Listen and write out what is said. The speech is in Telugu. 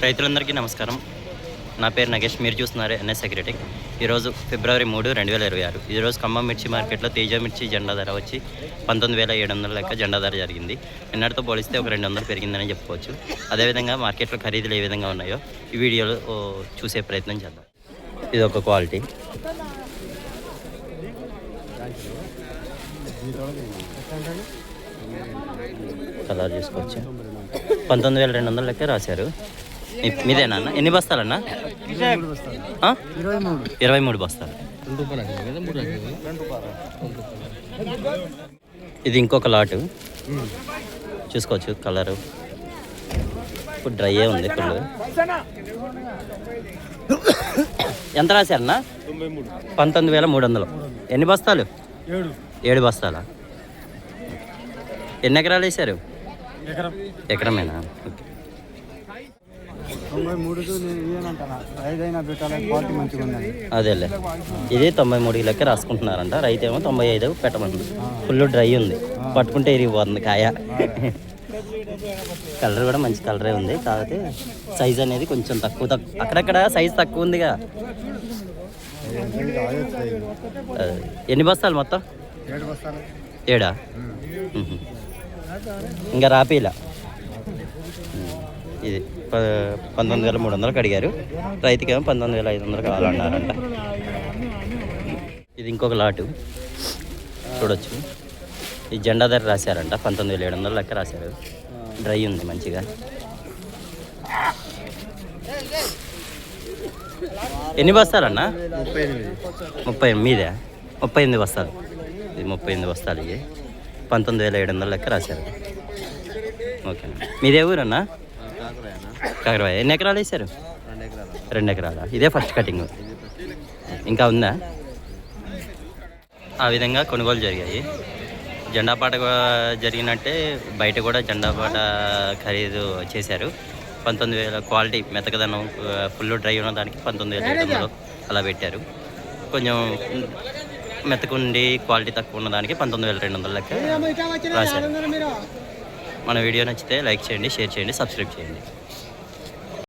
రైతులందరికీ నమస్కారం. నా పేరు నగేష్. మీరు చూస్తున్నారు ఎన్ఎస్ సెక్యూరిటీ. ఈరోజు ఫిబ్రవరి 3, 2026. ఈరోజు ఖమ్మం మిర్చి మార్కెట్లో తేజ మిర్చి జెండా ధర వచ్చి 19,700 లెక్క జెండా ధర జరిగింది. నిన్నటితో పోలిస్తే ఒక 200 పెరిగిందని చెప్పుకోవచ్చు. అదేవిధంగా మార్కెట్లో ఖరీదులు ఏ విధంగా ఉన్నాయో ఈ వీడియోలో చూసే ప్రయత్నం చేద్దాం. ఇది ఒక క్వాలిటీ. కలర్ చూసుకోవచ్చు. 19,200 లెక్క రాశారు. మీదేనా అన్న? ఎన్ని బస్తాలన్నా? 23 బస్తాలు. ఇది ఇంకొక లాటు చూసుకోవచ్చు. కలరు ఇప్పుడు డ్రై ఉంది ఫుల్. ఎంత రాశారన్నా? 19,300. ఎన్ని బస్తాలు? 7 బస్తాలా? ఎన్ని ఎకరాలు వేశారు? ఎకరమేనా? ఓకే. అదేలే, ఇది 93 లెక్క రాసుకుంటున్నారంట. రైతు ఏమో 95 పెట్టమంది. ఫుల్ డ్రై ఉంది, పట్టుకుంటే ఇరిగిపోతుంది కాయ. కలర్ కూడా మంచి కలరే ఉంది, కాకపోతే సైజ్ అనేది కొంచెం తక్కువ. అక్కడక్కడ సైజ్ తక్కువ ఉందిగా. ఎన్ని బస్తాలు మొత్తం? 7. ఇంకా రాపీలా. ఇది 19,300 అడిగారు. రైతుకేమో 19,500 కావాలన్నారంట. ఇది ఇంకొక లాటు చూడొచ్చు. ఈ జెండా ధర రాశారంట 19,700 లెక్క రాశారు. డ్రై ఉంది మంచిగా. ఎన్ని బస్తాలన్నా? 38. మీదే 38 బస్తాలు. ఇది 38 బస్తాలు. ఇవి 19,700 లెక్క రాశారు. ఓకే. మీదే ఊరన్నా? కాకరవాయ. ఎన్ని ఎకరాలు వేశారు? 2 ఎకరాలా? ఇదే ఫస్ట్ కటింగ్. ఇంకా ఉందా? ఆ విధంగా కొనుగోలు జరిగాయి. జెండా పాట జరిగినట్టే బయట కూడా జెండా పాట ఖరీదు చేశారు. 19,000 క్వాలిటీ మెతకదనం ఫుల్ డ్రై ఉన్న దానికి 19,700 అలా పెట్టారు. కొంచెం మెతకుండి క్వాలిటీ తక్కువ ఉన్న దానికి 19,200 లెక్క రాశారు. మన వీడియో నచ్చితే లైక్ చేయండి, షేర్ చేయండి, సబ్స్క్రైబ్ చేయండి.